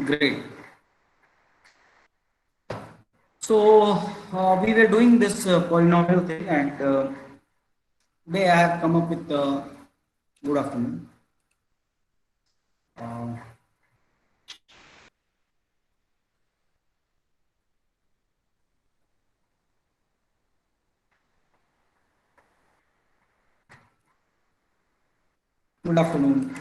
Great. So we were doing this polynomial thing, and today I have come up with good afternoon. Uh, Good afternoon.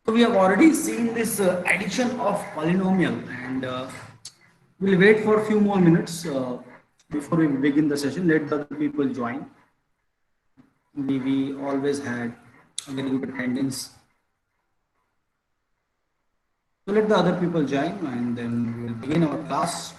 So we have already seen this addition of polynomial, and we'll wait for a few more minutes before we begin the session. Let the other people join. We always had a very good attendance. So let the other people join, and then we'll begin our class.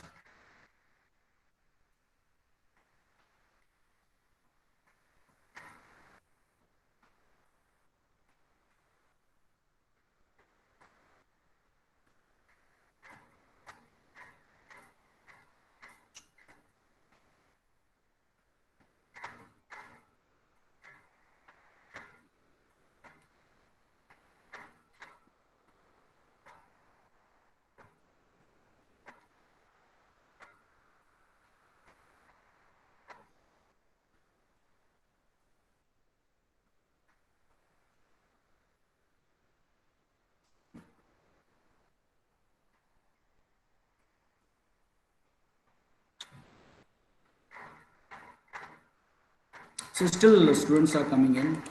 So still students are coming in.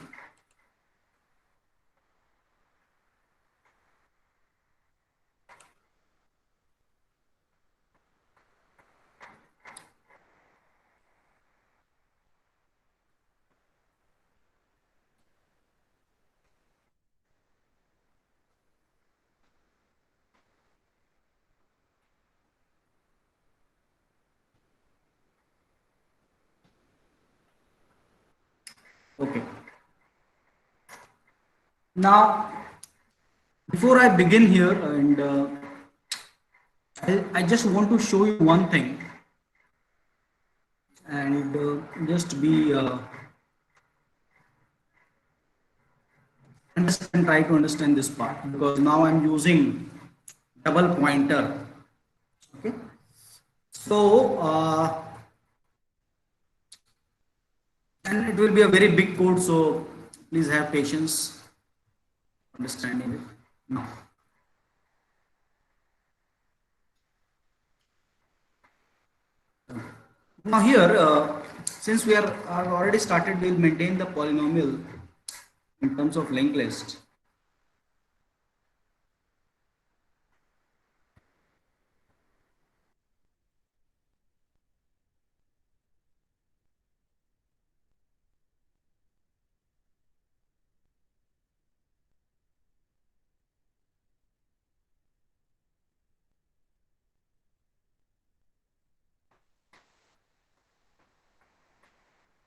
Okay. Now, before I begin here, and I just want to show you one thing, and just be understand, try to understand this part, because now I'm using double pointer. Okay. So, and it will be a very big code, so please have patience understanding it. Now, now here, since we are already started, we'll maintain the polynomial in terms of linked list.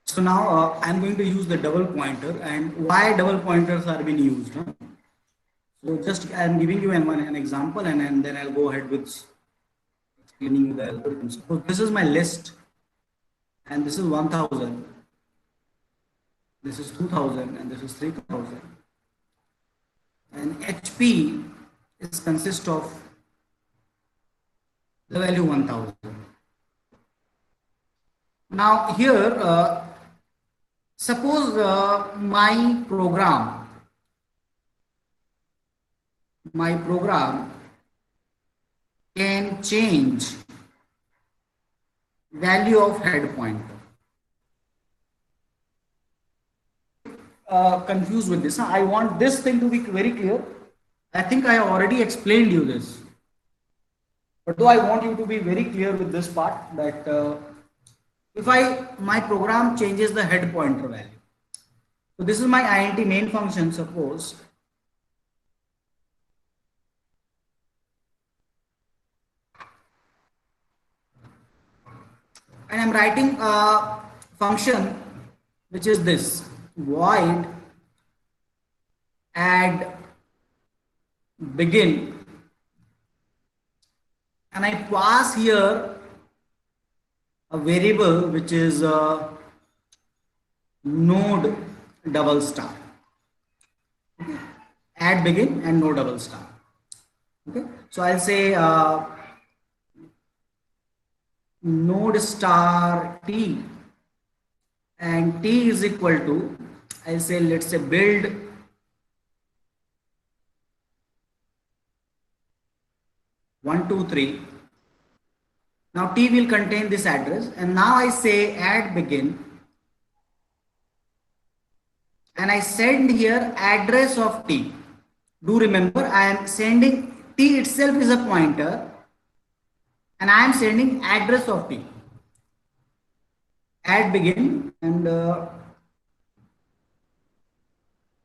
So now I'm going to use the double pointer, and why double pointers are being used. Huh? So just I'm giving you an example, and then I'll go ahead with explaining you the algorithm. So this is my list, and this is 1000, this is 2000, and this is 3000. And HP is consist of the value 1000. Now here, suppose my program can change value of head pointer. Confused with this. I want this thing to be very clear. I think I already explained you this, but though I want you to be very clear with this part, that if my program changes the head pointer value. So this is my int main function, suppose. And I'm writing a function which is this void add begin, and I pass here a variable which is node double star. Add begin and node double star. Okay, so I'll say node star t, and t is equal to, I'll say, let's say build 123. Now t will contain this address, and now I say add begin, and I send here address of t. Do remember, I am sending t itself is a pointer, and I am sending address of t. Add begin, and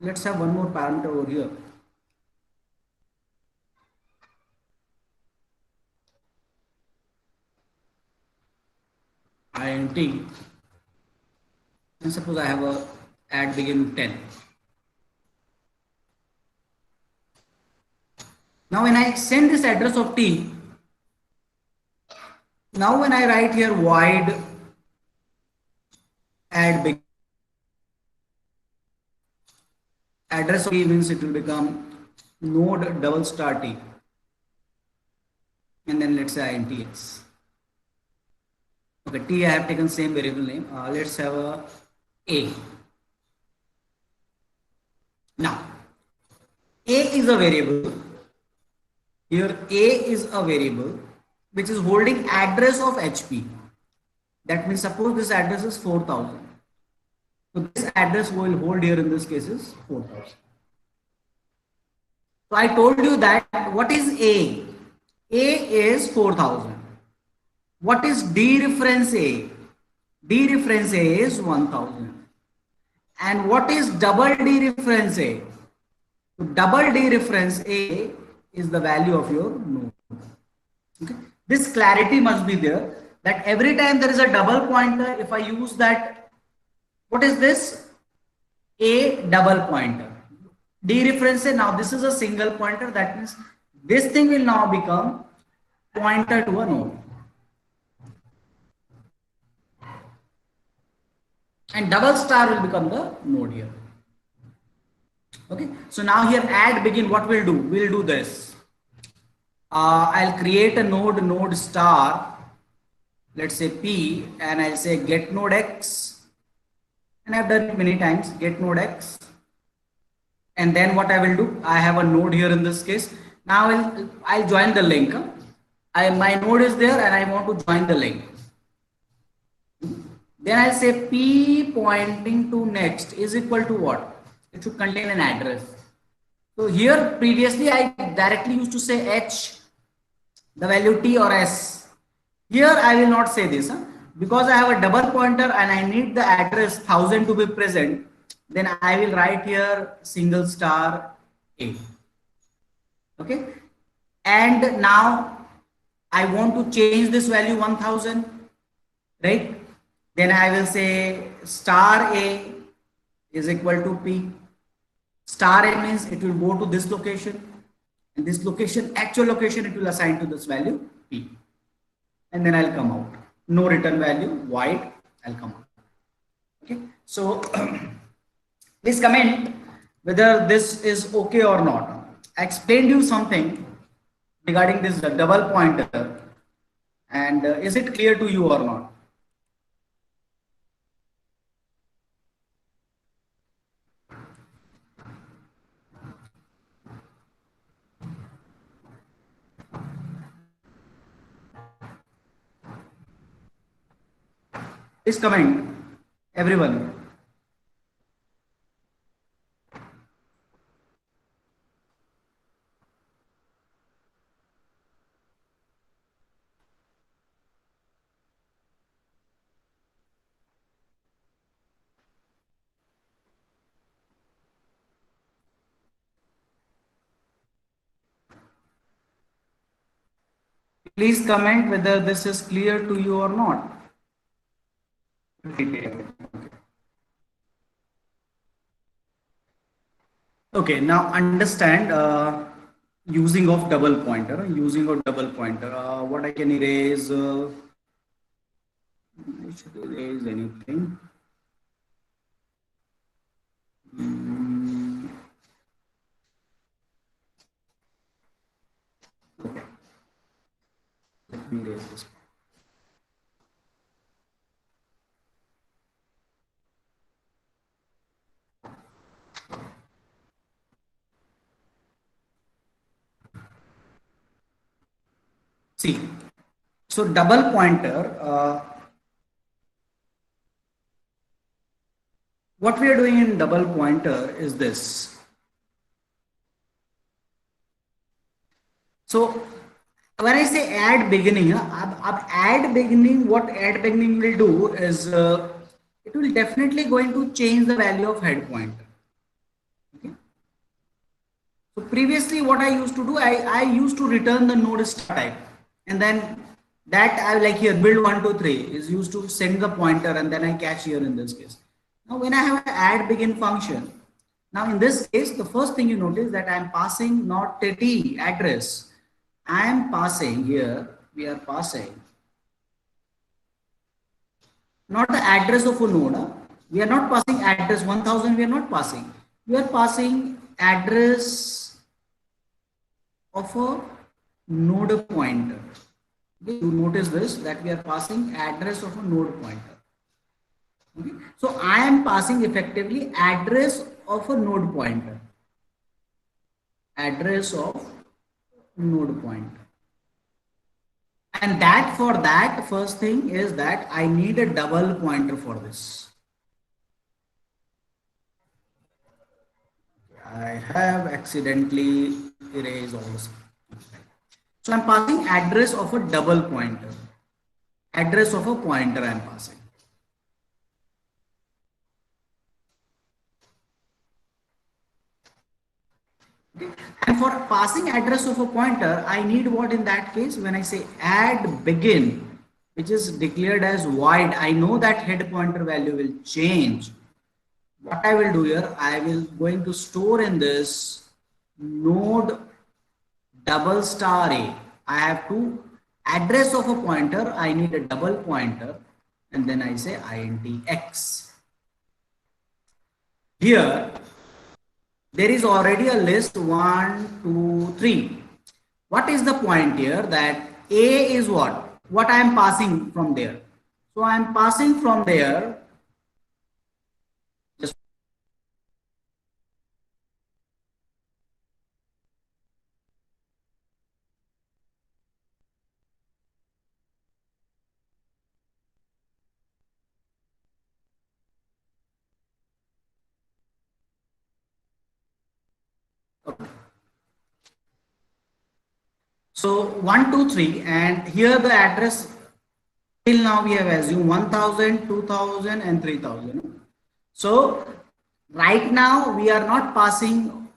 let's have one more parameter over here. Int, and suppose I have a add begin 10. Now when I send this address of t, now when I write here void add begin, address of t means it will become node double star t, and then let's say intx. Okay, t I have taken same variable name. Let's have a. Now a is a variable. Here a is a variable which is holding address of HP. That means suppose this address is 4000. So this address will hold here in this case is 4000. So I told you that what is A? A is 4000. What is dereference A? Dereference A is 1000. And what is double dereference A? So double dereference A is the value of your node. Okay. This clarity must be there that every time there is a double pointer, if I use that, what is this? A double pointer. Dereference A, now this is a single pointer, that means this thing will now become pointer to a node. And double star will become the node here. Okay, so now here add begin, what we'll do? We'll do this. I'll create a node star, let's say P, and I'll say get node X, and I've done it many times, get node X. And then what I will do, I have a node here in this case. Now I'll join the link. My node is there and I want to join the link. Then I'll say P pointing to next is equal to what? It should contain an address. So here previously I directly used to say H, the value T or S. Here I will not say this, because I have a double pointer and I need the address 1000 to be present. Then I will write here single star A. Okay. And now I want to change this value 1000, right? Then I will say star A is equal to P. Star A means it will go to this location, and this location, actual location, it will assign to this value P. And then I'll come out. No return value, void, I'll come out. Okay. So please comment whether this is okay or not. I explained you something regarding this double pointer, and is it clear to you or not? Please comment, everyone. Please comment whether this is clear to you or not. Okay, now understand using of double pointer. Using of double pointer. What I can erase? I should erase anything. Mm, okay, let me erase this. See, so double pointer. What we are doing in double pointer is this. So when I say add beginning, add beginning, what add beginning will do is it will definitely going to change the value of head pointer. Okay. So previously what I used to do, I used to return the node star type, and then that I like here build 123 is used to send the pointer, and then I catch here in this case. Now when I have an add begin function, now in this case the first thing you notice that I am passing not t address. I am passing here, we are passing not the address of a node. We are not passing address 1000, we are not passing. We are passing address of a node pointer. Okay, you notice this that we are passing address of a node pointer. Okay. So I am passing effectively address of a node pointer. Address of node pointer. And that for that first thing is that I need a double pointer for this. I have accidentally erased all this. So I'm passing address of a double pointer. Address of a pointer I'm passing. Okay. And for passing address of a pointer, I need what in that case when I say add begin, which is declared as void. I know that head pointer value will change. What I will do here, I will going to store in this node double star a. I have to address of a pointer. I need a double pointer, and then I say int x. Here, there is already a list 1, 2, 3. What is the point here? That a is what? What I am passing from there. So I am passing from there. Just okay. So 1, 2, 3, and here the address till now we have assumed 1000, 2000, and 3000. So right now we are not passing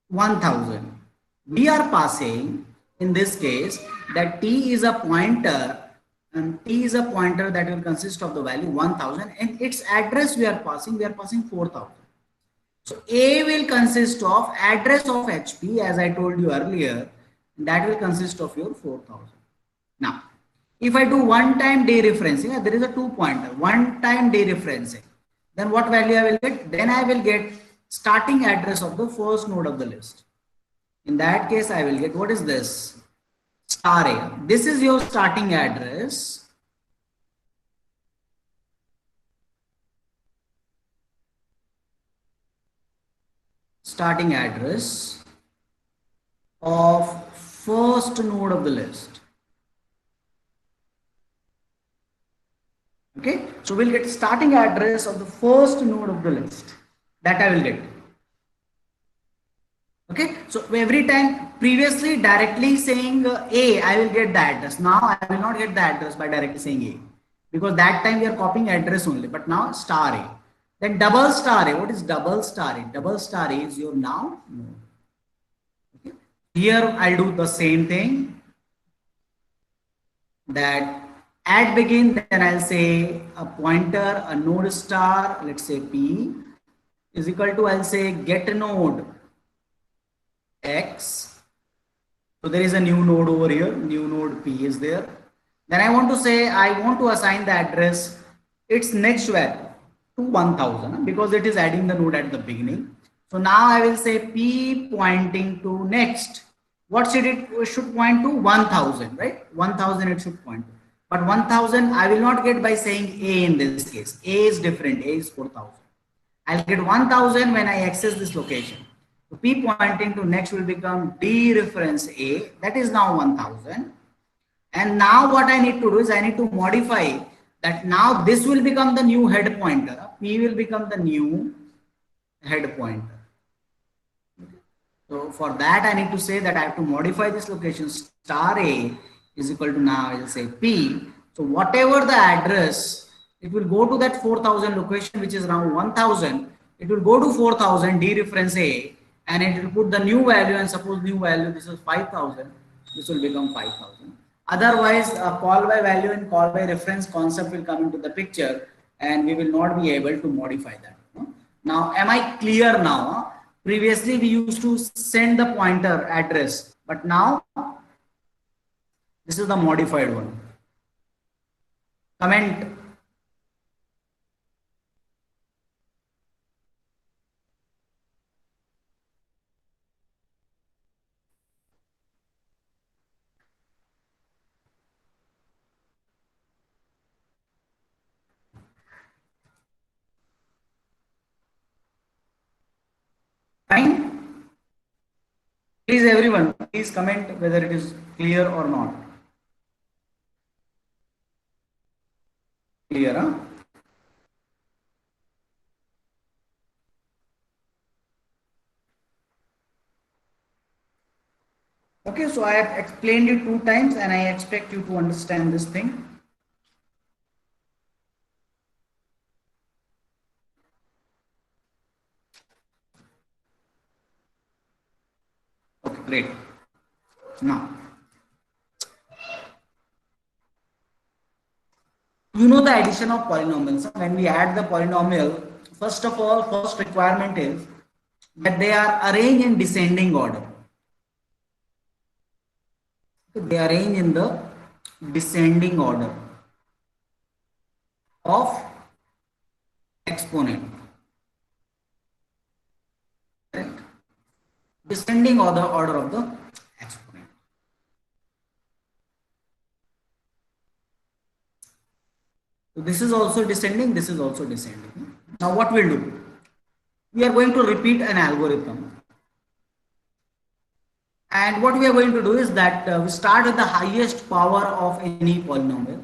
1000. We are passing in this case that t is a pointer, and t is a pointer that will consist of the value 1000, and its address we are passing 4000. So A will consist of address of HP, as I told you earlier, that will consist of your 4000. Now, if I do one time dereferencing, there is a 2 pointer, one time dereferencing, then what value I will get? Then I will get starting address of the first node of the list. In that case, I will get, what is this? Star A. This is your starting address. Starting address of first node of the list. Okay, so we'll get starting address of the first node of the list. That I will get. Okay, so every time previously directly saying A, I will get the address. Now I will not get the address by directly saying A, because that time we are copying address only, but now star A. Then double star A. What is double star A? Double star A is your now node. Okay. Here I'll do the same thing. That add begin, then I'll say a pointer, a node star, let's say P is equal to, I'll say get node. x. So there is a new node over here, new node p is there. Then I want to say I want to assign the address its next value to 1000 because it is adding the node at the beginning. So now I will say p pointing to next. What should it should point to? 1000, right? 1000 it should point to. But 1000 I will not get by saying a in this case. A is different. A is 4000. I'll get 1000 when I access this location. So P pointing to next will become D reference A. That is now 1000. And now what I need to do is I need to modify that. Now this will become the new head pointer. P will become the new head pointer. So for that I need to say that I have to modify this location. Star A is equal to, now I will say P. So whatever the address, it will go to that 4000 location, which is around 1000. It will go to 4000 D reference A, and it will put the new value, and suppose new value, this is 5000, this will become 5000. Otherwise, call by value and call by reference concept will come into the picture, and we will not be able to modify that. Now, am I clear now? Previously, we used to send the pointer address, but now this is the modified one. Comment. Fine. Please, everyone, please comment whether it is clear or not. Clear, huh? Okay, so I have explained it 2 times and I expect you to understand this thing. Okay, great. Now, you know the addition of polynomials. When we add the polynomial, first of all, first requirement is that they are arranged in descending order. They are arranged in the descending order of exponent. Correct? Descending order of the exponent. So this is also descending, this is also descending. Now what we'll do? We are going to repeat an algorithm. And what we are going to do is that we start with the highest power of any polynomial.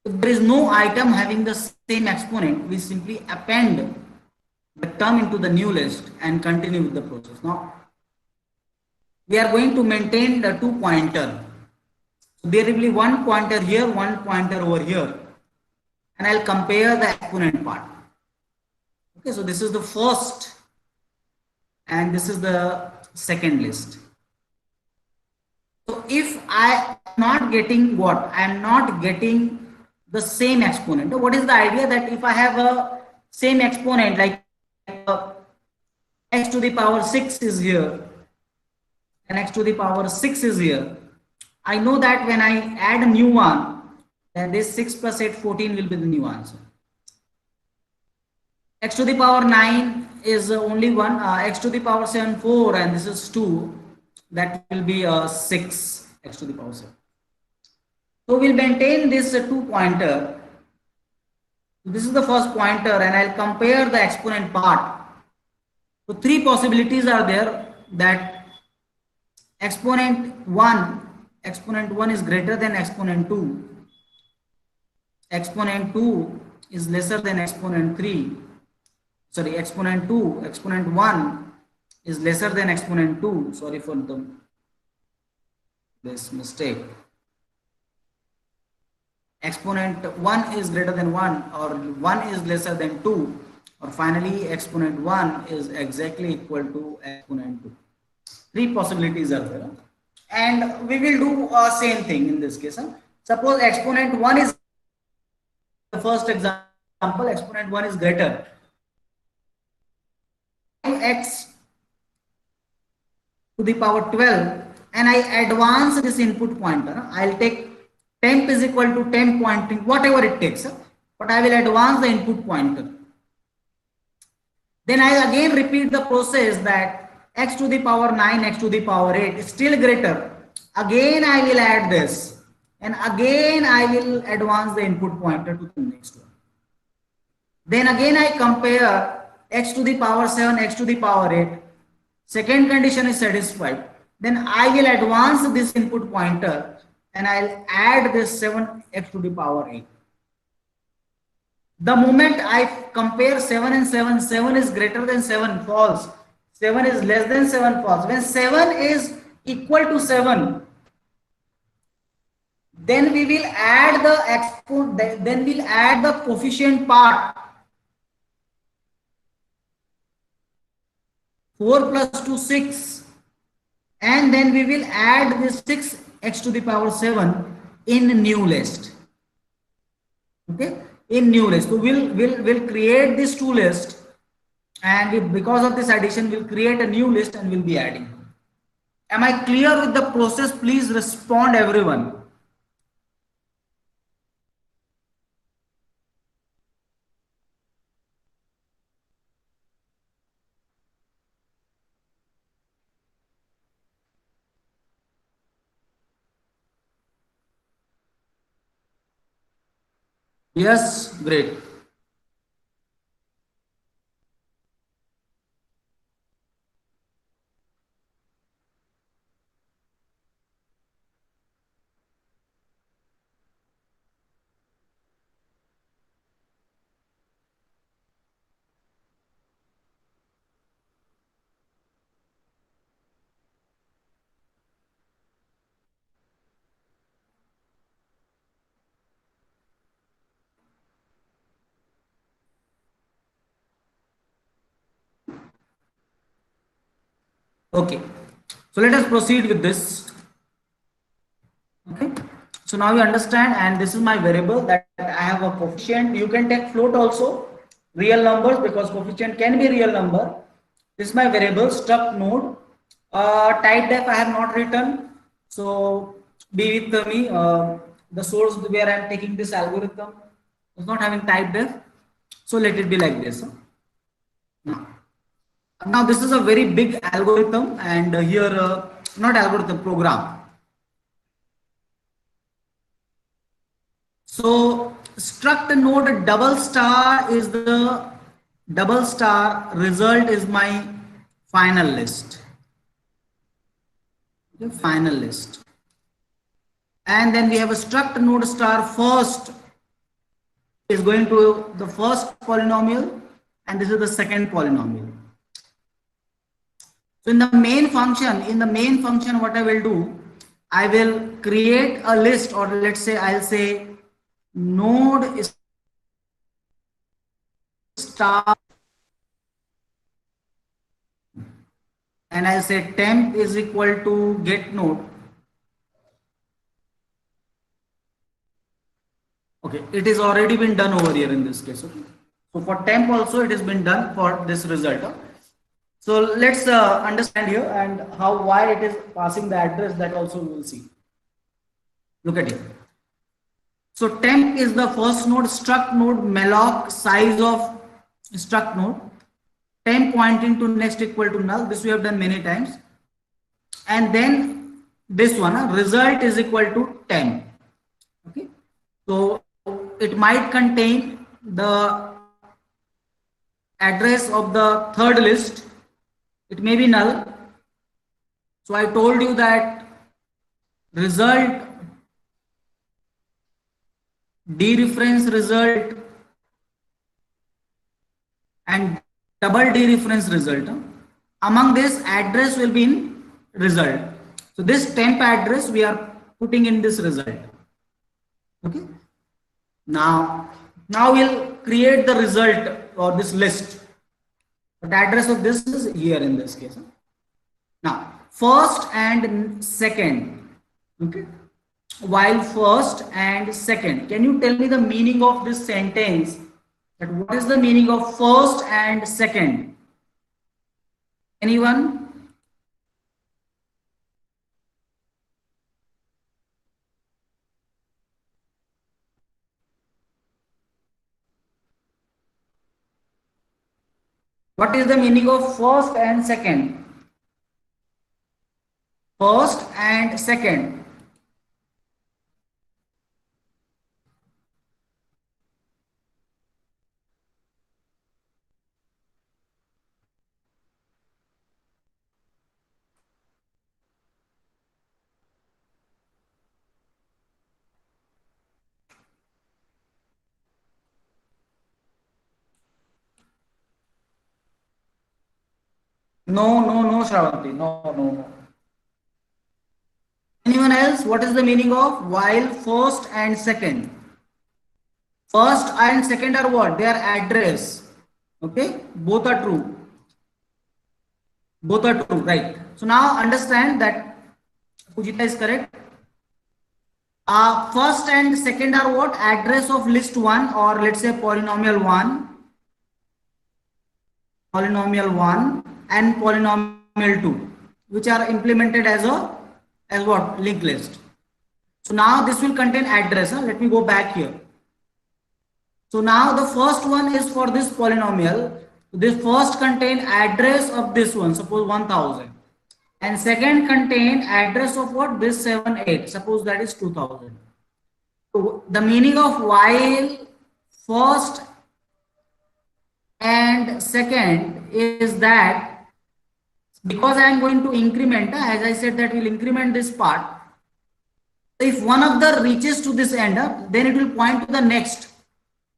If there is no item having the same exponent, we simply append the term into the new list and continue with the process. Now, we are going to maintain the 2 pointer. So there will be 1 pointer here, 1 pointer over here, and I'll compare the exponent part. Okay, so this is the first and this is the second list. So if I am not getting what? I am not getting the same exponent. What is the idea? That if I have a same exponent like x to the power 6 is here and x to the power 6 is here, I know that when I add a new one, then this 6 plus 8, 14 will be the new answer. X to the power 9 is only 1, x to the power 7, 4, and this is 2. That will be 6, x to the power 7. So we'll maintain this 2 pointer. This is the first pointer, and I'll compare the exponent part. So 3 possibilities are there, that exponent 1 is greater than exponent 2. Exponent 2 is lesser than exponent 3. Sorry, exponent 1 is lesser than exponent 2. Sorry for this mistake. Exponent 1 is greater than 1, or 1 is lesser than 2, or finally exponent 1 is exactly equal to exponent 2. 3 possibilities are there, and we will do same thing in this case. Suppose exponent 1 is the first example, exponent 1 is greater. 5x to the power 12 and I advance this input pointer, I'll take temp is equal to temp pointing, whatever it takes, but I will advance the input pointer. Then I again repeat the process that x to the power 9, x to the power 8 is still greater. Again I will add this and again I will advance the input pointer to the next one. Then again I compare x to the power 7, x to the power 8. Second condition is satisfied. Then I will advance this input pointer and I'll add this 7x to the power 8. The moment I compare 7 and 7, 7 is greater than 7, false. 7 is less than 7, false. When 7 is equal to 7, then we will add the exponent, then we'll add the coefficient part. 4 plus 2, 6. And then we will add this 6x to the power 7 in new list. Okay? In new list. So we'll create this two list, and because of this addition we'll create a new list and we'll be adding. Am I clear with the process? Please respond, everyone. Yes, great. Okay, so let us proceed with this. Okay, so now you understand, and this is my variable that I have a coefficient. You can take float also, real numbers, because coefficient can be real number. This is my variable struct node. Type def I have not written, so be with me. The source where I am taking this algorithm is not having type def, so let it be like this. Now this is a very big algorithm, and here not algorithm, program. So struct node double star is the double star result is my final list. The final list. And then we have a struct node star first is going to the first polynomial, and this is the second polynomial. So in the main function, what I will do, I will create a list, or let's say I'll say node star, and I'll say temp is equal to get node. Okay, it is already been done over here in this case. Okay, so for temp also it has been done for this result. So let's understand here and why it is passing the address, that also we will see. Look at here. So temp is the first node, struct node, malloc size of struct node, temp pointing to next equal to null. This we have done many times. And then this one, result is equal to temp. Okay. So it might contain the address of the third list. It may be null. So I told you that result, dereference result, and double dereference result. Among this, address will be in result. So this temp address we are putting in this result. Okay. Now we'll create the result or this list. The address of this is here in this case. Now, first and second. Okay. While first and second, can you tell me the meaning of this sentence? That what is the meaning of first and second? Anyone? What is the meaning of first and second? First and second. No, no, no, Shravanti. No, no, no. Anyone else? What is the meaning of while first and second? First and second are what? They are address. Okay, both are true. Both are true, right? So now understand that Pujita is correct. First and second are what? Address of list 1, or let's say polynomial 1, and polynomial 2, which are implemented as what? Linked list. So now this will contain address. Let me go back here. So now the first one is for this polynomial. This first contain address of this one, suppose 1000, and second contain address of what? This 78, suppose that is 2000. So the meaning of while first and second is that because I am going to increment, as I said, that will increment this part. If one of the reaches to this end, then it will point to the next.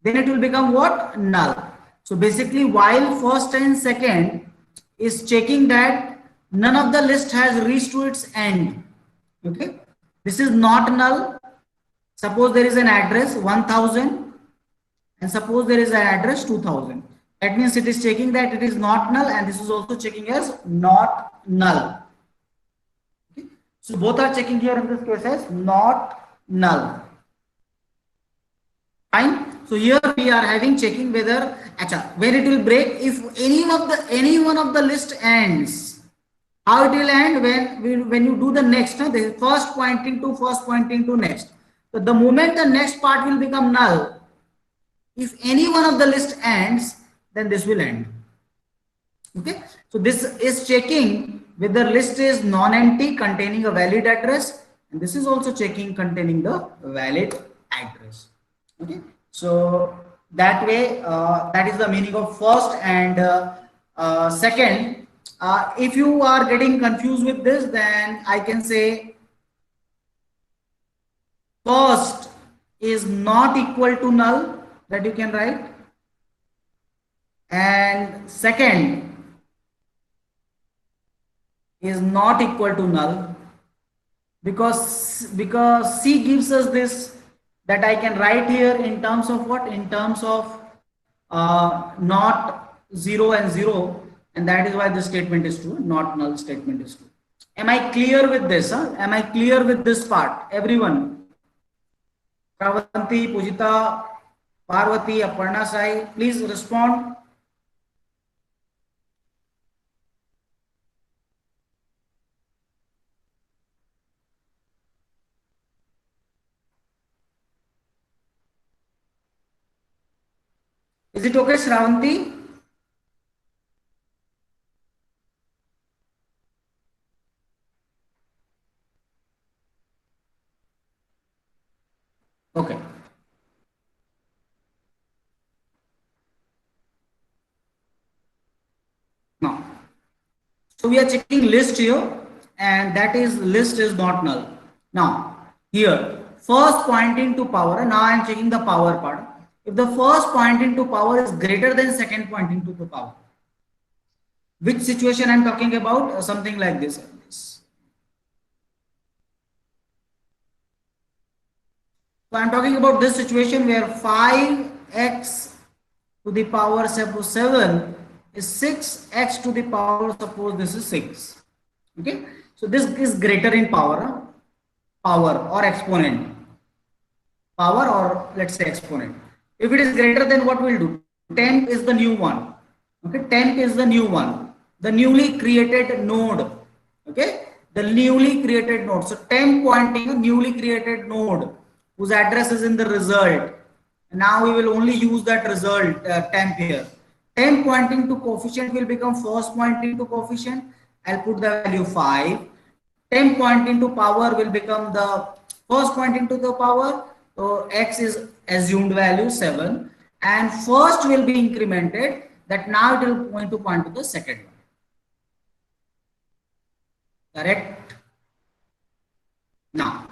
Then it will become what? Null. So basically, while first and second is checking that none of the list has reached to its end. Okay, this is not null. Suppose there is an address 1000 and suppose there is an address 2000. That means it is checking that it is not null, and this is also checking as not null. Okay. So both are checking here in this case as not null. Fine. So here we are having checking whether when it will break if any one of the list ends. How it will end when you do the next, the first pointing to next. So the moment the next part will become null, if any one of the list ends, then this will end. Okay, so this is checking whether list is non-empty containing a valid address, and this is also checking containing the valid address. Okay, so that way that is the meaning of first and second. If you are getting confused with this, then I can say first is not equal to null, that you can write, and second is not equal to null, because C gives us this, that I can write here in terms of what? In terms of not 0 and 0, and that is why this statement is true, not null statement is true. Am I clear with this? Am I clear with this part? Everyone? Pravanti, Pujita, Parvati, Aparna Sai, please respond. Is it okay, Shravanti? Okay. Now, so we are checking list here, and that is list is not null. Now, here, first pointing to power, now I am checking the power part. If the first pointing to power is greater than second pointing to the power, which situation I'm talking about? Something like this. So I'm talking about this situation where 5x to the power suppose 7 is 6x to the power, suppose this is 6. Okay, so this is greater in power, or exponent, power, or let's say exponent. If it is greater, then what we'll do? 10 is the new one. Okay, 10 is the new one. the newly created node. Okay, the newly created node. So temp pointing a newly created node whose address is in the result. Now we will only use that result temp here. Temp pointing to coefficient will become first pointing to coefficient. I'll put the value 5. Temp pointing to power will become the first pointing to the power. So x is assumed value 7, and first will be incremented, that now it will going to point to the second one. Correct? Now,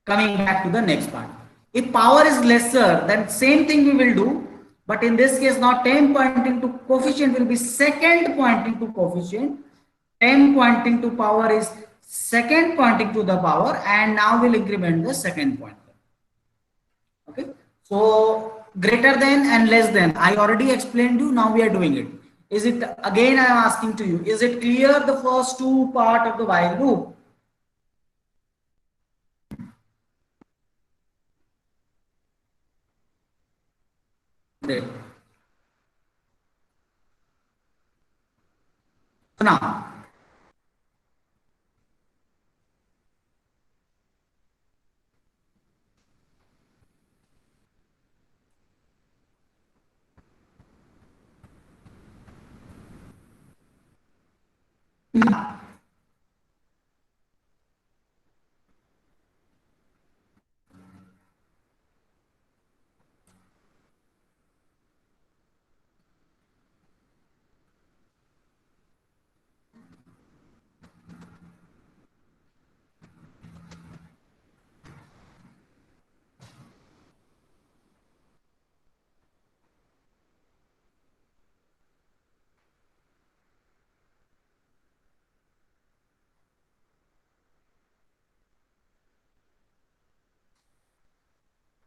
coming back to the next part. If power is lesser, then same thing we will do. But in this case, now temp pointing to coefficient will be second pointing to coefficient. Temp pointing to power is second pointing to the power, and now we'll increment the second pointer. Okay. So greater than and less than, I already explained you. Now we are doing it. Is it, again I am asking to you, is it clear the first two part of the while loop? Great. So now,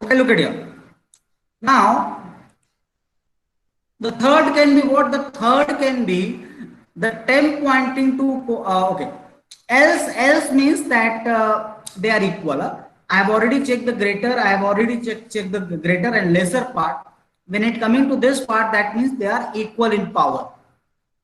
okay, look at here. Now, the third can be what? The third can be the temp pointing to, okay. Else means that they are equal. I have already checked the greater, I have already checked the greater and lesser part. When it coming to this part, that means they are equal in power.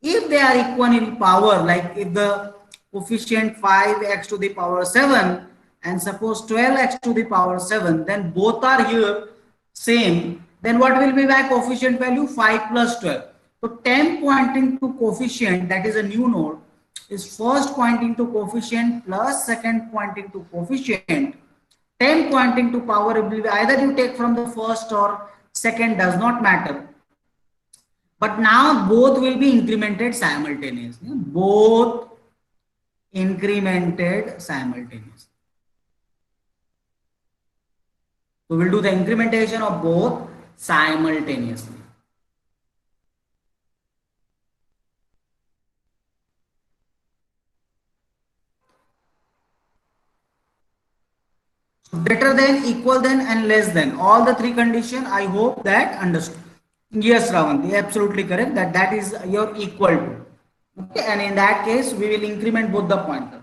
If they are equal in power, like if the coefficient 5x to the power 7 and suppose 12x to the power 7, then both are here same, then what will be my coefficient value? 5 plus 12. So temp pointing to coefficient, that is a new node, is first pointing to coefficient plus second pointing to coefficient. Temp pointing to power will be either you take from the first or second, does not matter. But now both will be incremented simultaneously. Both incremented simultaneously. So we'll do the incrementation of both simultaneously. Greater than, equal than, and less than. All the three conditions, I hope that understood. Yes, Ravanti, absolutely correct. That is your equal to. Okay, and in that case, we will increment both the pointer.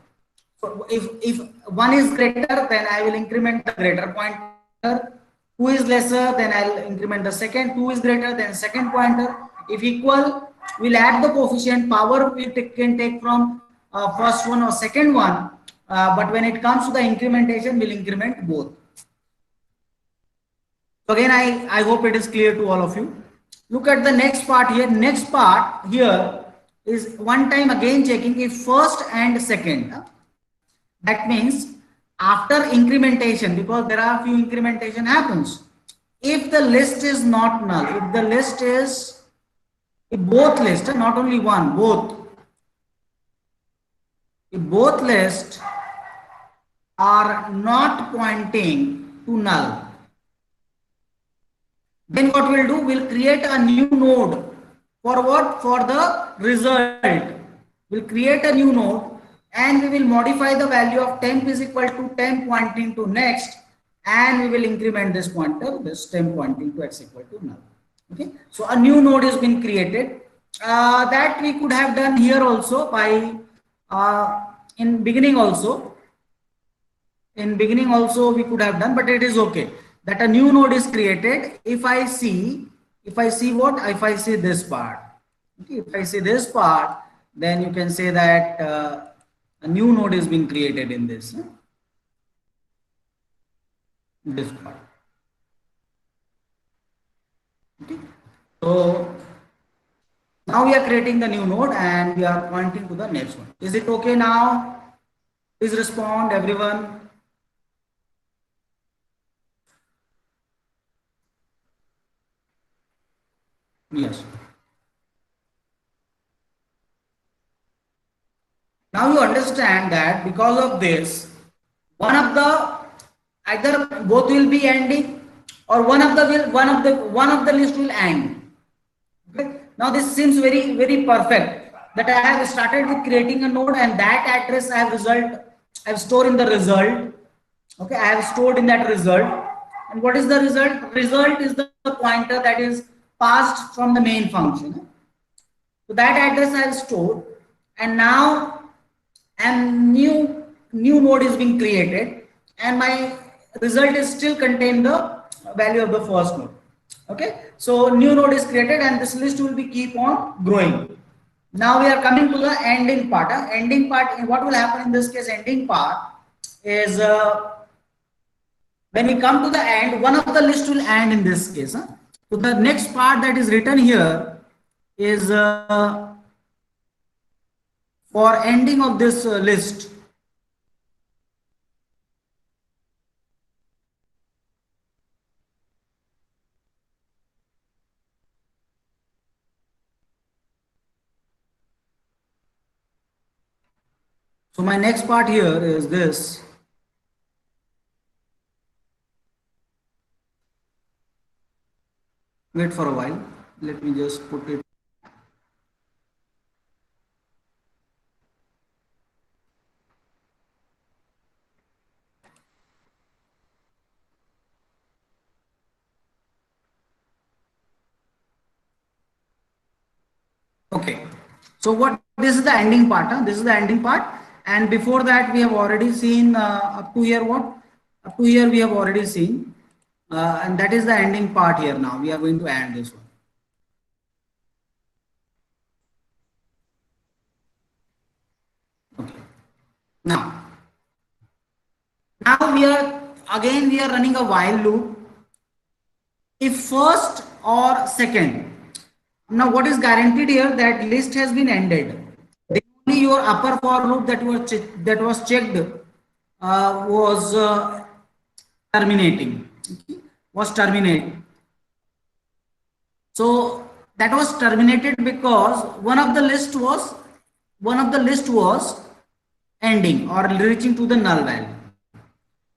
So if one is greater, then I will increment the greater pointer. Two is lesser, then I'll increment the second. Two is greater than second pointer. If equal, we'll add the coefficient. Power we can take from first one or second one. But when it comes to the incrementation, we'll increment both. So again, I hope it is clear to all of you. Look at the next part here. Next part here is one time again checking if first and second. That means after incrementation, because there are a few incrementation happens. If the list is not null, if the list is, if both lists, not only one, both. If both lists are not pointing to null, then what we'll do, we'll create a new node. For what? For the result. We'll create a new node and we will modify the value of temp is equal to temp pointing to next, and we will increment this pointer, this temp pointing to x equal to null. Okay, so a new node has been created. That we could have done here also by in beginning also. In beginning also we could have done, but it is okay that a new node is created. If I see what, if I see this part, okay, if I see this part, then you can say that a new node is being created in this part. Okay. So now we are creating the new node and we are pointing to the next one. Is it okay now? Please respond, everyone. Yes. Now you understand that because of this, one of the either both will be ending or one of the list will end. Okay. Now this seems very perfect that I have started with creating a node and that address I have stored in the result. Okay, I have stored in that result. And what is the result? Result is the pointer that is passed from the main function. So that address I have stored, and now and new node is being created, and my result is still contain the value of the first node. Okay, so new node is created, and this list will be keep on growing. Now we are coming to the ending part. Ending part. What will happen in this case? Ending part is when we come to the end, one of the list will end in this case. So the next part that is written here is for ending of this list. So my next part here is this. Wait for a while. Let me just put it. Okay. So what this is the ending part. This is the ending part. And before that, we have already seen up to here what? Up to here we have already seen. And that is the ending part here now. We are going to end this one. Okay. Now we are running a while loop. If first or second. Now what is guaranteed here that list has been ended. Then only your upper for loop that was checked was terminating. Okay. Was terminated. So that was terminated because one of the list was ending or reaching to the null value.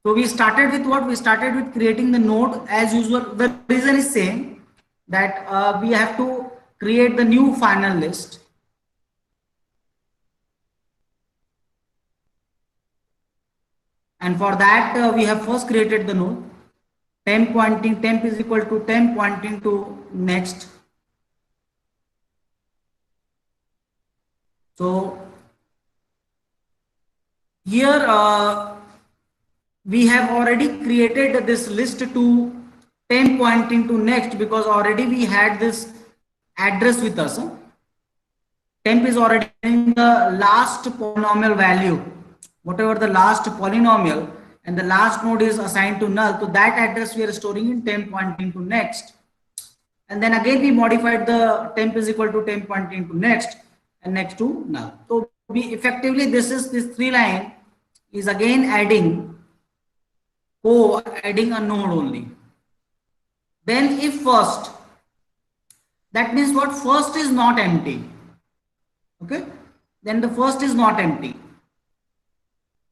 So we started with what? We started with creating the node as usual. The reason is same that we have to create the new final list. And for that we have first created the node. Temp is equal to temp pointing to next. So here we have already created this list to temp pointing to next because already we had this address with us. Temp is already in the last polynomial value, whatever the last polynomial, and the last node is assigned to null. So that address we are storing in temp pointing to next. And then again we modified the temp is equal to temp pointing to next and next to null. So we effectively this 3 line is again adding a node only. Then if first, that means what? First is not empty. Okay, then the first is not empty.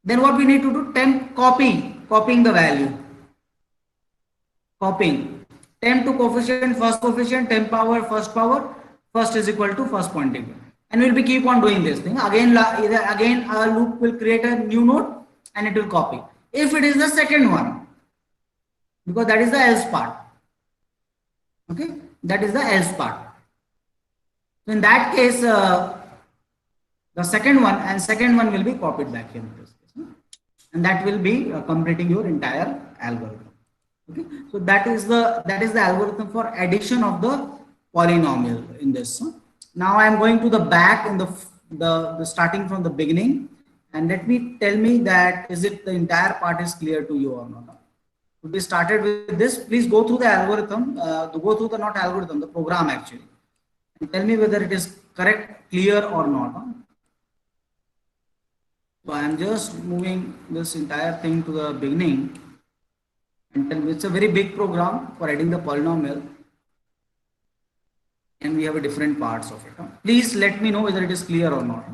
Then what we need to do? Temp copying the value. Copying temp to coefficient, temp power, first is equal to first pointing. And we'll be keep on doing this thing. Again a loop will create a new node and it will copy. If it is the second one, because that is the else part. Okay, that is the else part. So in that case, the second one will be copied back here in this case, and that will be completing your entire algorithm. Okay, so that is the algorithm for addition of the polynomial in this. Now I am going to the back in the the starting from the beginning, and let me tell me that is it the entire part is clear to you or not. To be started with this, please go through the algorithm, go through the not algorithm, the program actually, and tell me whether it is correct, clear or not. So I am just moving this entire thing to the beginning, and tell me it's a very big program for adding the polynomial, and we have a different parts of it. Please let me know whether it is clear or not.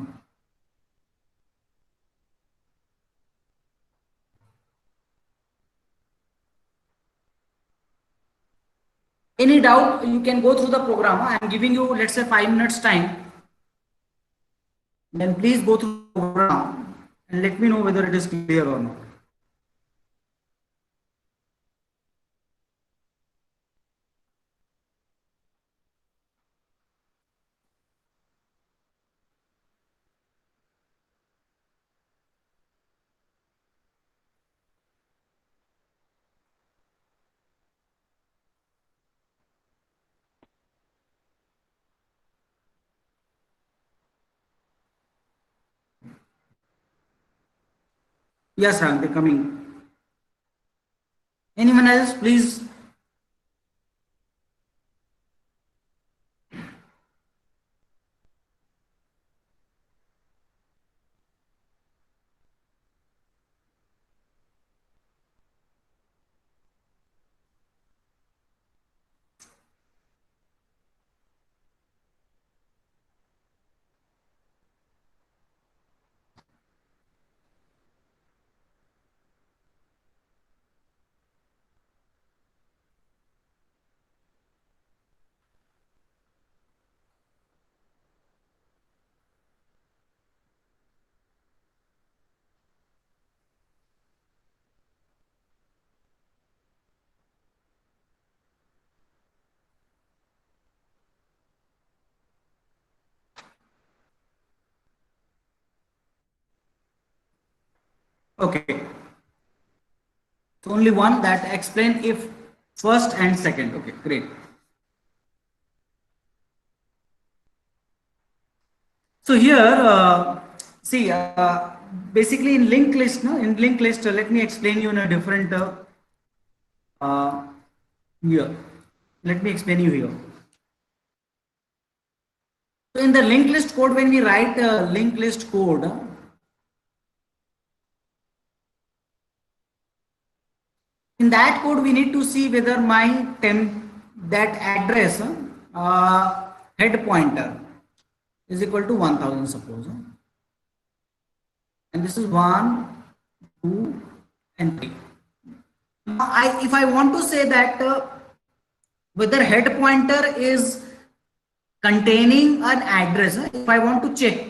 Any doubt, you can go through the program. I am giving you, let's say, 5 minutes time. Then please go through the program and let me know whether it is clear or not. Yes, Rang, they're coming. Anyone else, please? Okay. So only one that explain if first and second. Okay, great. So here, see, basically in linked list, no, in linked list, let me explain you in a different uh, here. Let me explain you here. So in the linked list code, when we write linked list code, in that code we need to see whether my temp that address head pointer is equal to 1000, suppose, and this is 1, 2 and 3. Now, if I want to say that whether head pointer is containing an address, if I want to check,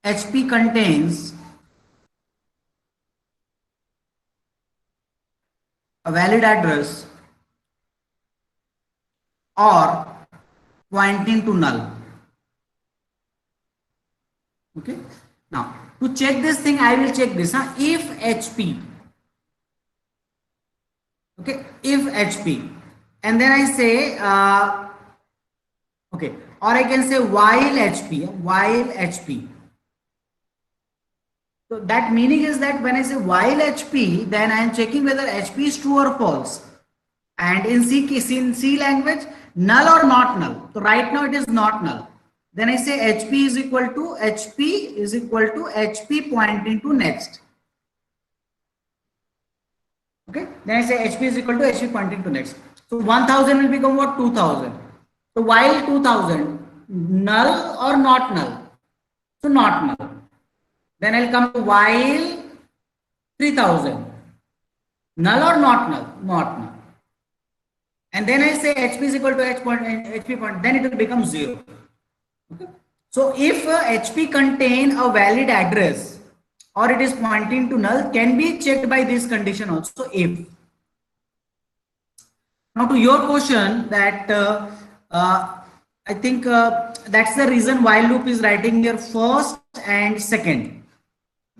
HP contains a valid address or pointing to null. Okay. Now, to check this thing, I will check this. If HP, okay, if HP, and then I say, okay, or I can say while HP. So that meaning is that when I say while HP, then I am checking whether HP is true or false. And in C language, null or not null. So right now it is not null. Then I say HP is equal to HP pointing to next. Okay. Then I say HP is equal to HP pointing to next. So 1000 will become what? 2000. So while 2000, null or not null? So not null. Then I'll come to while 3000. Null or not null? Not null. And then I say HP is equal to HP point, then it will become 0. Okay. So if HP contain a valid address or it is pointing to null, can be checked by this condition also if. Now to your question that I think that's the reason while loop is writing here first and second.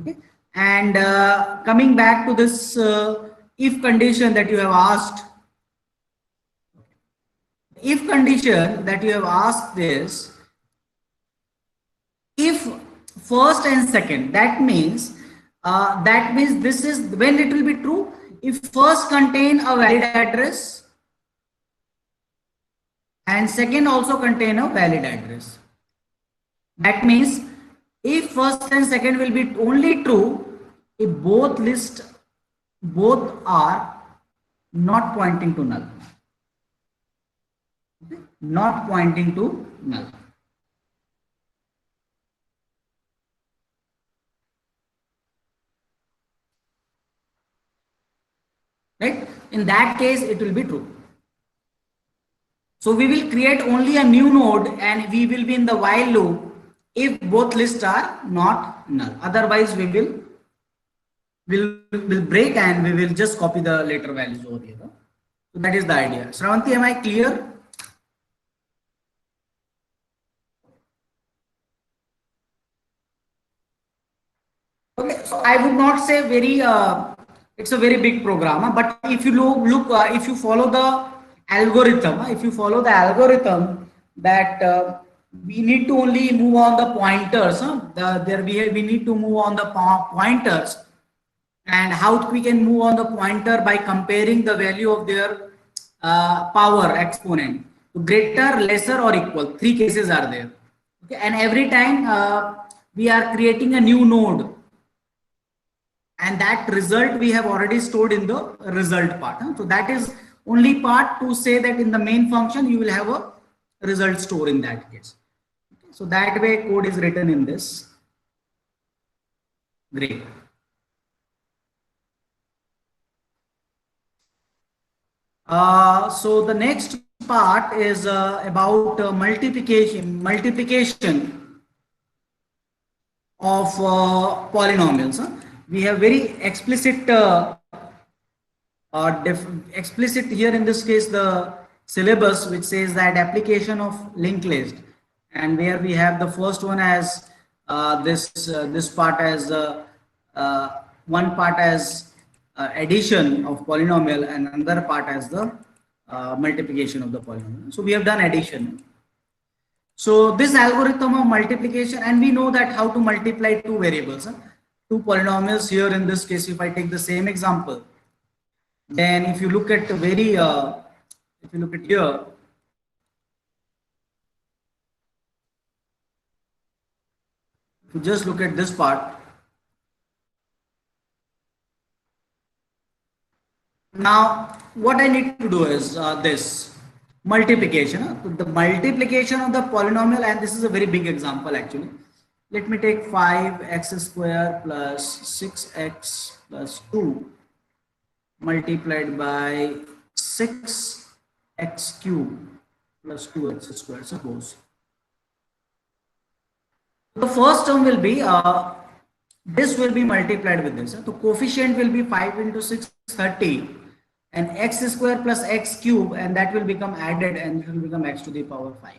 Okay. And coming back to this if condition that you have asked, if condition that you have asked is if first and second, that means this is when it will be true if first contain a valid address and second also contain a valid address. That means if first and second will be only true if both are not pointing to null. Not pointing to null. Right? In that case, it will be true. So we will create only a new node and we will be in the while loop if both lists are not null. Otherwise, we will break and we will just copy the later values over here. So that is the idea. Shravanti, am I clear? Okay, so I would not say very it's a very big program, but if you if you follow the algorithm, that we need to only move on the pointers, we need to move on the pointers, and how we can move on the pointer by comparing the value of their power exponent to greater, lesser, or equal. Three cases are there. Okay, and every time we are creating a new node. And that result we have already stored in the result part. So that is only part to say that in the main function you will have a result store in that case. Okay, so that way code is written in this. Great. So the next part is about multiplication of polynomials. We have very explicit explicit here in this case the syllabus which says that application of linked list, and where we have the first one as this part as one part as addition of polynomial and another part as the multiplication of the polynomial. So we have done addition. So this algorithm of multiplication, and we know that how to multiply two variables, two polynomials. Here in this case, if I take the same example, then if you look at the very if you look at here, if you just look at this part, now what I need to do is this multiplication, the multiplication of the polynomial, and this is a very big example actually. Let me take 5x square plus 6x plus 2 multiplied by 6x cube plus 2x square, suppose. The first term will be this will be multiplied with this. So coefficient will be 5 into 6, 30, and x square plus x cube, and that will become added and it will become x to the power 5.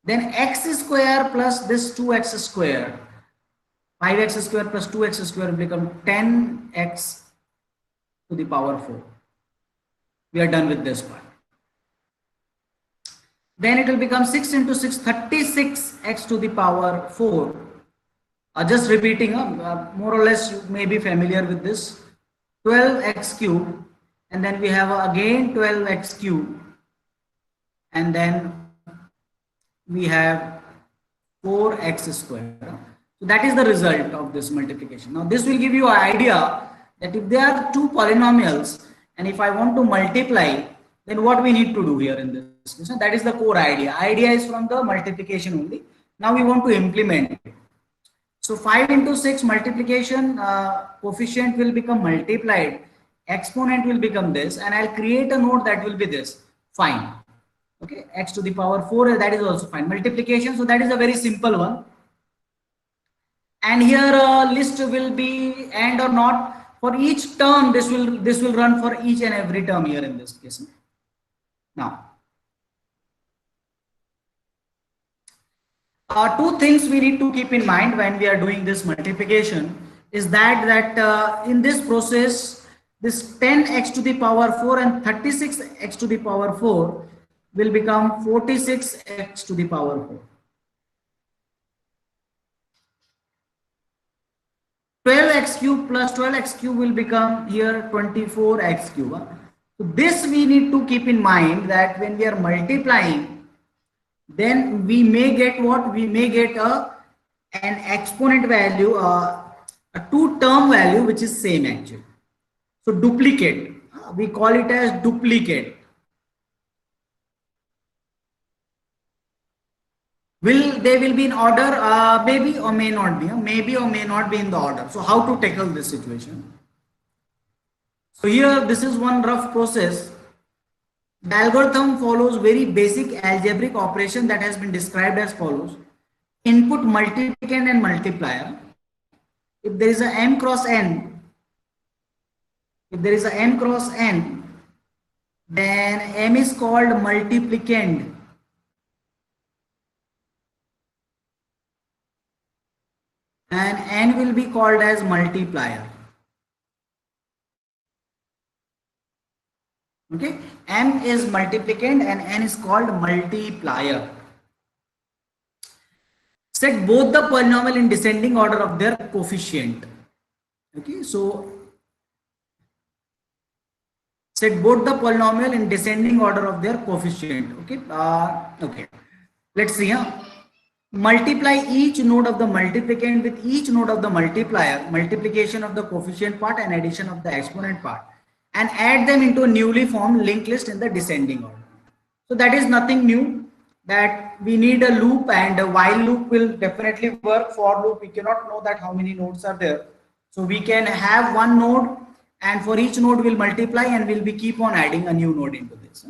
Then x square plus this 2x square, 5x square plus 2x square will become 10x to the power 4. We are done with this part. Then it will become 6 into 6, 36x to the power 4. Just repeating, more or less you may be familiar with this. 12x cube, and then we have again 12x cube, and then we have 4x square. So that is the result of this multiplication. Now this will give you an idea that if there are two polynomials and if I want to multiply, then what we need to do here in this case. That is the core idea. Idea is from the multiplication only. Now we want to implement it. So 5 into 6 multiplication, coefficient will become multiplied, exponent will become this, and I'll create a node that will be this. Fine. Okay, x to the power 4, that is also fine. Multiplication, so that is a very simple one. And here list will be and or not for each term. This will run for each and every term here in this case. Now, two things we need to keep in mind when we are doing this multiplication. is that in this process, this 10x to the power 4 and 36x to the power 4 will become 46x to the power 4. 12x cube plus 12x cube will become here 24x cube. So this we need to keep in mind, that when we are multiplying, then we may get what? We may get an exponent value, a two term value which is same actually. So duplicate, we call it as duplicate. They will be in order? Maybe or may not be. Maybe or may not be in the order. So how to tackle this situation? So here, this is one rough process. The algorithm follows very basic algebraic operation that has been described as follows: input multiplicand and multiplier. If there is a m cross n, then m is called multiplicand. And n will be called as multiplier. Okay, m is multiplicand and n is called multiplier. Set both the polynomial in descending order of their coefficient. Okay, so set both the polynomial in descending order of their coefficient. Okay, okay. Let's see. Multiply each node of the multiplicand with each node of the multiplier, multiplication of the coefficient part and addition of the exponent part, and add them into a newly formed linked list in the descending order. So that is nothing new, that we need a loop, and a while loop will definitely work. For loop, we cannot know that how many nodes are there. So we can have one node, and for each node we'll multiply, and we'll be keep on adding a new node into this.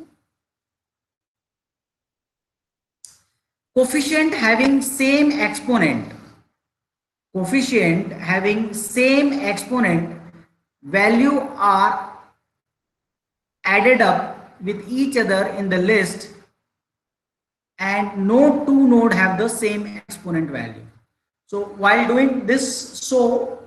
Coefficient having same exponent, value are added up with each other in the list, and no two node have the same exponent value. So while doing this, so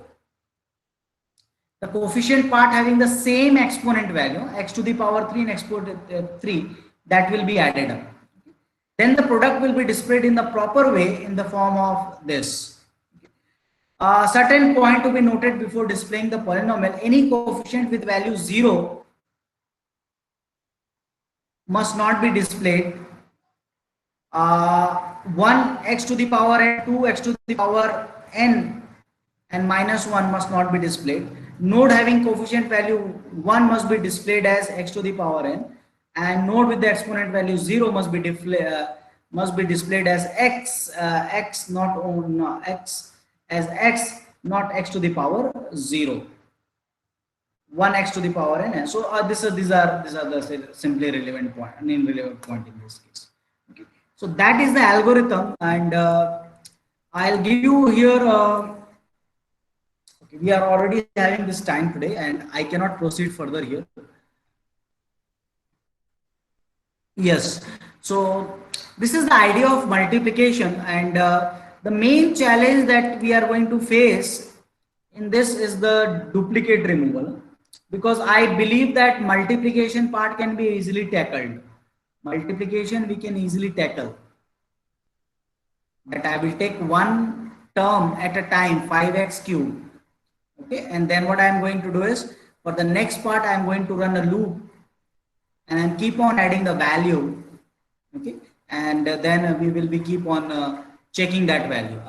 the coefficient part having the same exponent value, x to the power 3 and x to the 3, that will be added up. Then the product will be displayed in the proper way in the form of this. Certain point to be noted before displaying the polynomial: any coefficient with value 0 must not be displayed. 1 x to the power n, 2 x to the power n, and minus 1 must not be displayed. Node having coefficient value 1 must be displayed as x to the power n, and node with the exponent value 0 must be displayed as x, not x to the power 0. 1 x to the power n. So these are the simply relevant point and irrelevant point in this case. Okay. So that is the algorithm, and I'll give you here. Okay, we are already having this time today, and I cannot proceed further here. Yes, so this is the idea of multiplication, and the main challenge that we are going to face in this is the duplicate removal, because I believe that multiplication part can be easily tackled. Multiplication we can easily tackle. But I will take one term at a time, 5x cube. Okay, and then what I am going to do is, for the next part I am going to run a loop and keep on adding the value. Okay, and then we will be keep on checking that value.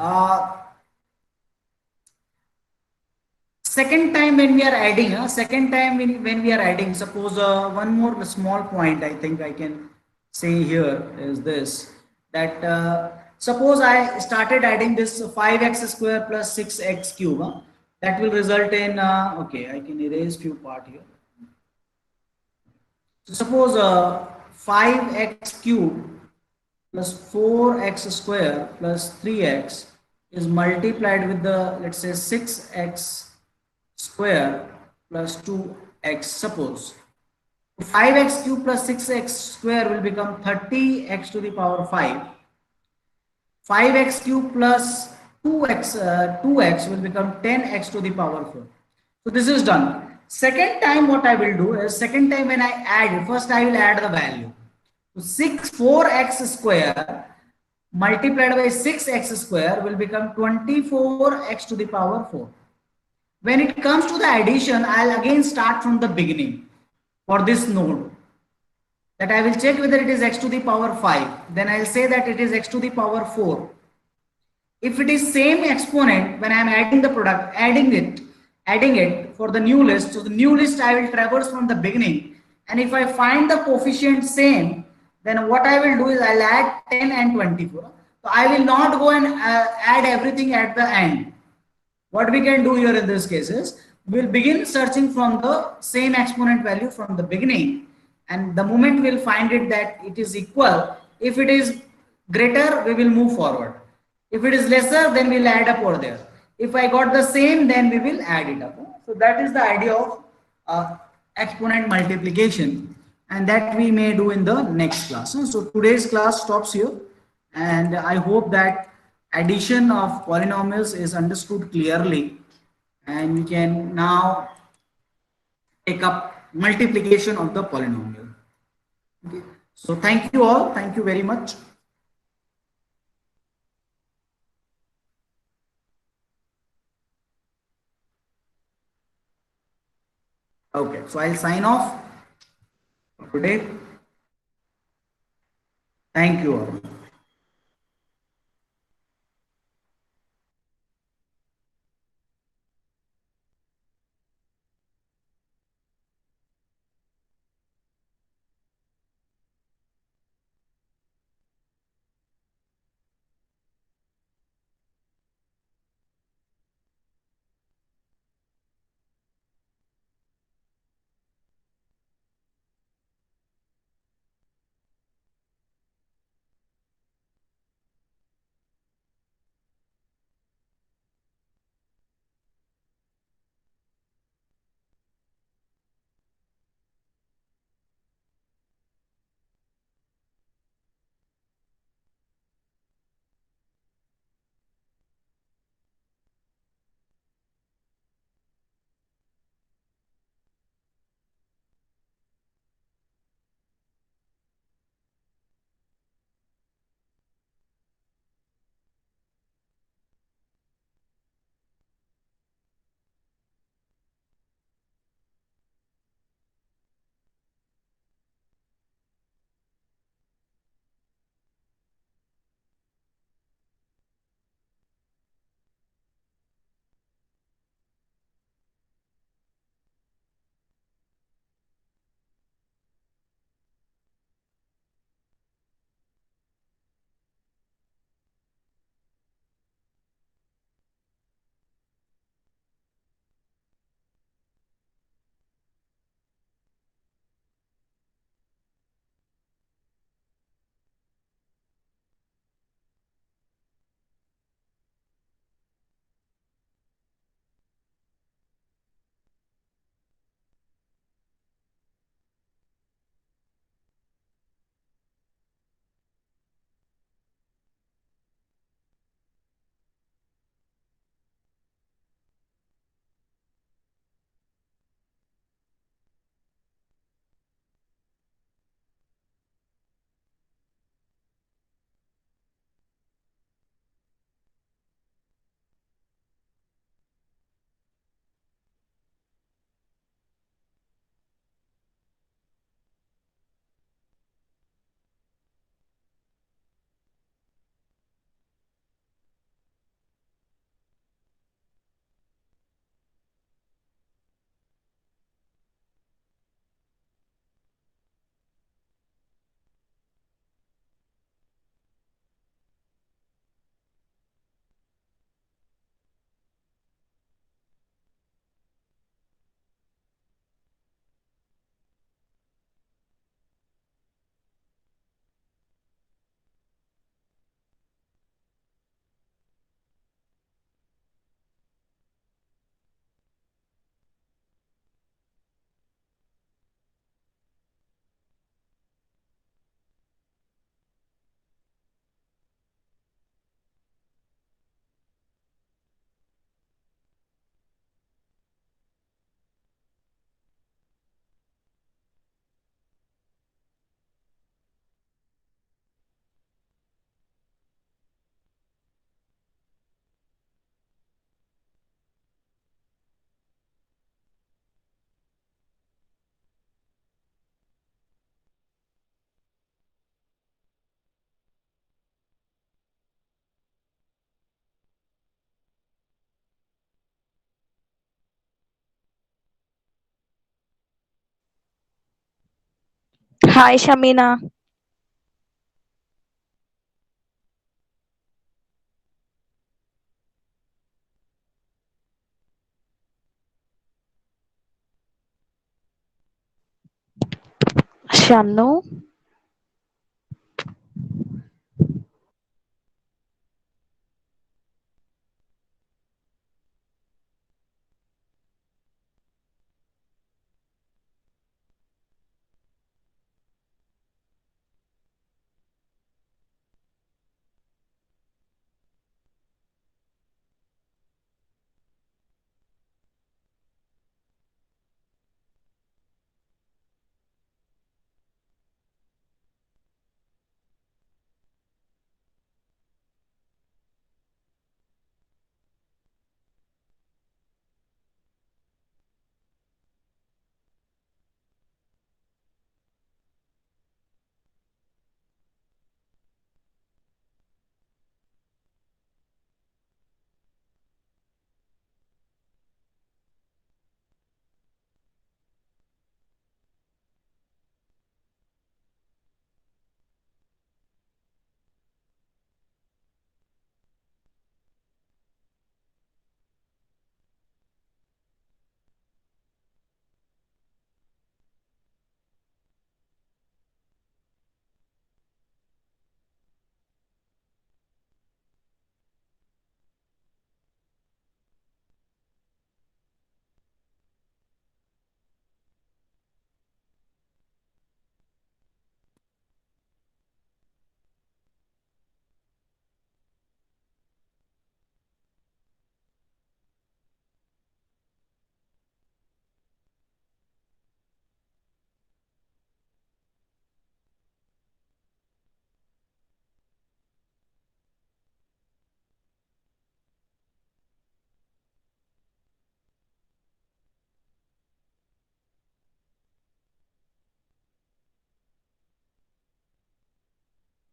Second time when we are adding, when we are adding, suppose one more small point I think I can say here is this, that suppose I started adding this 5x square plus 6x cube. That will result in, okay, I can erase few part here. So suppose 5x cube plus 4x square plus 3x is multiplied with the, let's say, 6x square plus 2x. Suppose 5x cube plus 6x square will become 30x to the power 5. 5x cube plus 2x will become 10x to the power 4. So this is done. Second time what I will do is, second time when I add, first I will add the value. So 4x square multiplied by 6x square will become 24x to the power 4. When it comes to the addition, I'll again start from the beginning for this node, that I will check whether it is x to the power 5. Then I'll say that it is x to the power 4. If it is same exponent, when I am adding the product, adding it for the new list, so the new list I will traverse from the beginning, and if I find the coefficient same, then what I will do is I'll add 10 and 24. So I will not go and add everything at the end. What we can do here in this case is, we'll begin searching from the same exponent value from the beginning, and the moment we'll find it that it is equal, if it is greater we will move forward, if it is lesser then we'll add up over there, if I got the same then we will add it up. So that is the idea of exponent multiplication, and that we may do in the next class. So today's class stops here, and I hope that addition of polynomials is understood clearly, and we can now take up multiplication of the polynomial. Okay. So thank you all. Thank you very much. Okay. So I'll sign off for today. Thank you all. Hi, Shamina. Shanu.